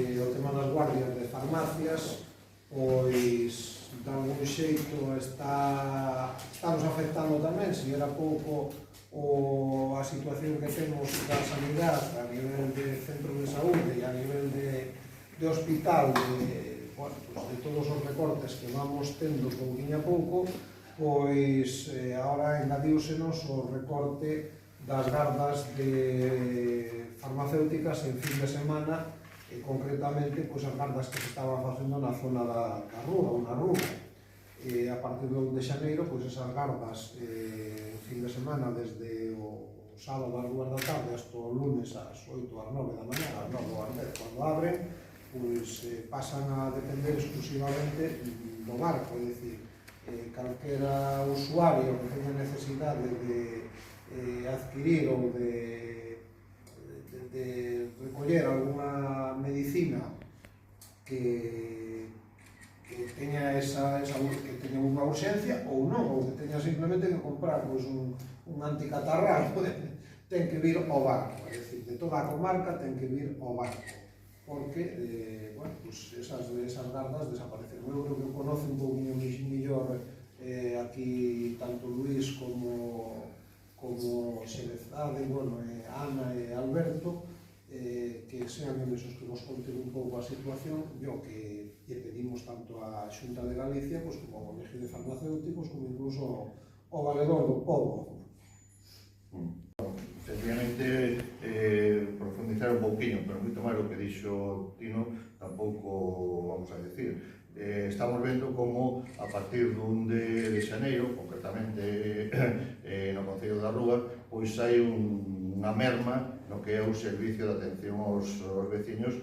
O tema das guardias de farmacias, pois, de algún xeito estamos afectando tamén, se era pouco a situación que temos da sanidade a nivel de centro de saúde e a nivel de hospital, de todos os recortes que vamos tendo pouquinho a pouco, pois agora engadiúsenos o recorte das gardas de farmacéuticas en fin de semana, e concretamente as gardas que se estaban facendo na zona da Rúa ou na Rúa. A partir do 1 de xaneiro, esas gardas en fin de semana, desde o sábado ás 2 da tarde hasta o lunes ás 8 ás 9 da mañá, ás 9 ou ás 10 cando abren, pasan a depender exclusivamente do barco, é dicir, calquera usuario que teña necesidade de adquirir ou de recoller alguna medicina que teña unha urxencia ou non, ou que teña simplemente que comprar un anticatarral, ten que vir ao barco, é dicir, de toda a comarca ten que vir ao barco, porque esas gardas desapareceron. Eu creo que conoce un pouquinho mellor aquí tanto Luís como Xerezade, Ana e Alberto, que sean eles os que nos conten un pouco a situación, e o que lle pedimos tanto á Xunta de Galicia como ao Colegio de Farmacéuticos como incluso ao Valedor do Pobo. Sencillamente profundizar un pouquinho, pero moito máis o que dixo Tino, tampouco vamos a decir. Estamos vendo como a partir do 1 de xaneiro, concretamente no Concello da Rúa, pois hai unha merma no que é o servicio de atención aos veciños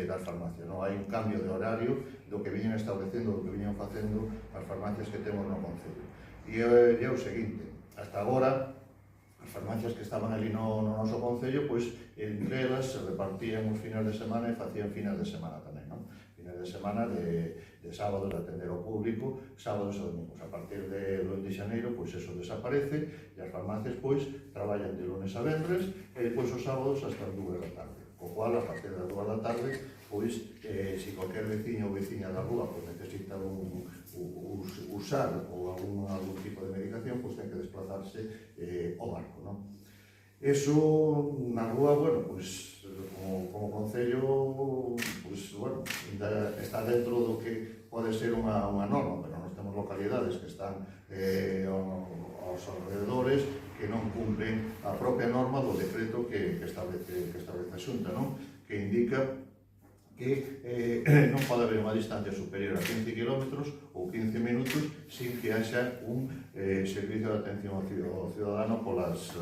das farmacias. Hai un cambio de horario do que viñen establecendo, do que viñen facendo as farmacias que temos no Concello. E é o seguinte, hasta agora, as farmacias que estaban ali no noso Concello, pois entre elas se repartían os fines de semana e facían fines de semana tamén, non? Fines de semana de sábados de atender ao público, sábados e domingos. A partir do 1 de xaneiro, pois eso desaparece e as farmacias, pois, traballan de lunes a vendres e depois os sábados hasta as 2 da tarde. Co cual, a partir das 2 da tarde, pois, se qualquer veciño ou veciña da rúa necesita usar ou algún tipo de medicación, pois ten que desplazarse ao barco, non? Eso, na rúa, pois, como Concello, pois, está dentro do que pode ser unha norma, pero nós temos localidades que están aos alrededores que non cumplen a propia norma do decreto que establece a Xunta, non? Que indica que non pode haber unha distancia superior a 15 km ou 15 minutos sin que haxa un servicio de atención ao cidadano polas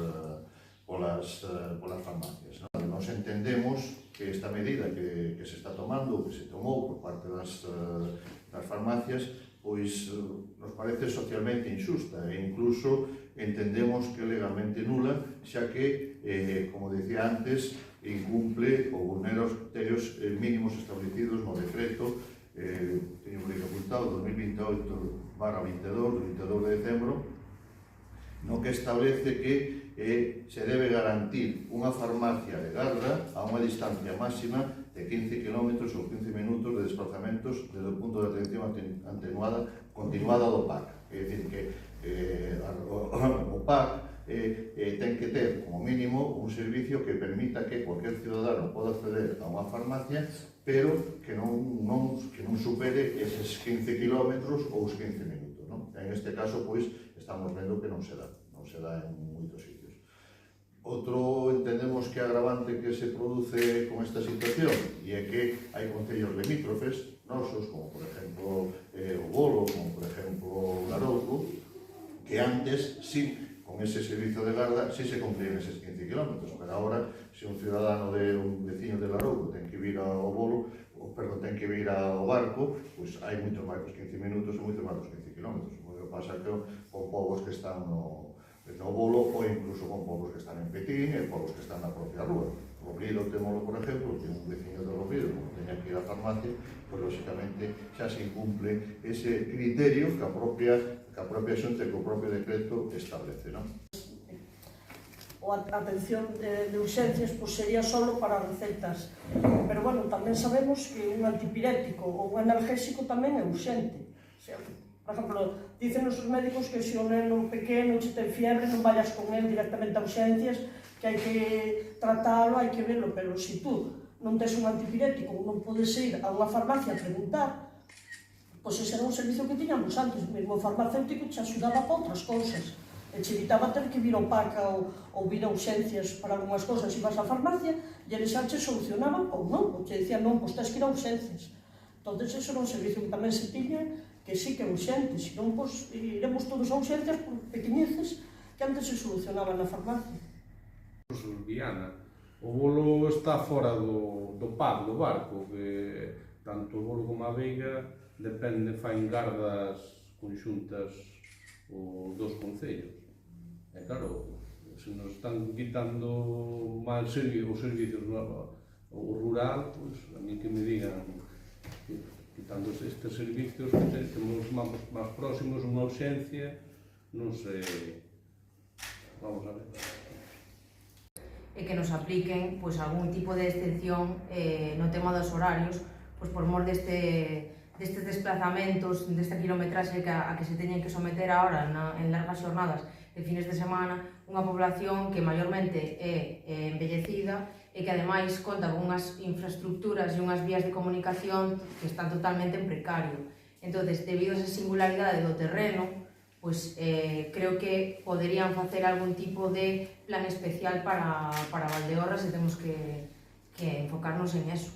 farmacias. Nos entendemos que esta medida que se está tomando, que se tomou por parte das farmacias, pois nos parece socialmente injusta e incluso entendemos que legalmente nula, xa que, como dicía antes, incumple ou vulnera os criterios mínimos establecidos no decreto teño por apuntado 2028/22 do 22 de decembro, no que establece que se debe garantir unha farmacia de garda a unha distancia máxima de 15 km ou 15 minutos de desplazamentos desde o punto de atención continuada do PAC. É dicir, que o PAC ten que ter, como mínimo, un servicio que permita que cualquier ciudadano poda acceder a unha farmacia, pero que non supere eses 15 km ou os 15 minutos. En este caso, pois, estamos vendo que non se dá en moitos sitios. Outro, entendemos que agravante que se produce con esta situación e é que hai concellos limítrofes nosos, como por exemplo o Bolo, como por exemplo o Larouco, que antes, con ese servicio de garda, se cumplían eses 15 km, pero agora, se un ciudadano un veciño de Larouco ten que vir ao Bolo, ten que vir ao barco, pois hai moitos máis dos 15 minutos e moitos máis dos 15 km. O que pasa que con povos que están no Bolo ou incluso con povos que están en Petín e povos que están na propia rúa. Robrido, temolo, por exemplo, que un veciño de Robrido, como teña que ir á farmacia, pois, lóxicamente, xa se incumple ese criterio que a propia Xunta e que o propio decreto establece, non? O ou a atención de urxencias pois sería solo para recetas. Pero, bueno, tamén sabemos que un antipirético ou un analgésico tamén é urxente. Por exemplo, dicen os médicos que se o neno pequeno che ten fiebre non vayas con el directamente a urxencias, que hai que tratalo, hai que verlo, pero se tú non tes un antipirético ou non podes ir a unha farmacia a preguntar, pois ese era un servicio que tiñamos antes, mesmo o farmacéutico te axudaba para outras cousas, e che evitaba ter que vir ao PACA ou vir a urxencias para algunhas cousas, ibas á farmacia e eles xa che solucionaban ou non, ou te dicían non, pois tens que ir a urxencias. Entón, ese era un servicio que tamén se tiña, que sí que é urxente, senón, pois, iremos todos a urxencias por pequeñeces que antes se solucionaban na farmacia. Viana, o bolo está fora do pub, do barco, que tanto o bolo como a veiga depende, fain gardas conxuntas os dos concellos. E claro, se nos están quitando mal os servicios o rural, pois a mí que me digan que quitando estes servicios que temos máis próximos, unha urxencia, non sei, vamos a ver. E que nos apliquen pois algún tipo de excepción no tema dos horarios, pois por mor destes desplazamentos, desta kilometraxe a que se teñen que someter ahora en largas xornadas de fines de semana, unha población que maiormente é envellecida e que ademais conta con unhas infraestructuras e unhas vías de comunicación que están totalmente en precario. Entón, debido a esa singularidade do terreno, pois creo que poderían facer algún tipo de plan especial para Valdeorras e temos que enfocarnos en eso.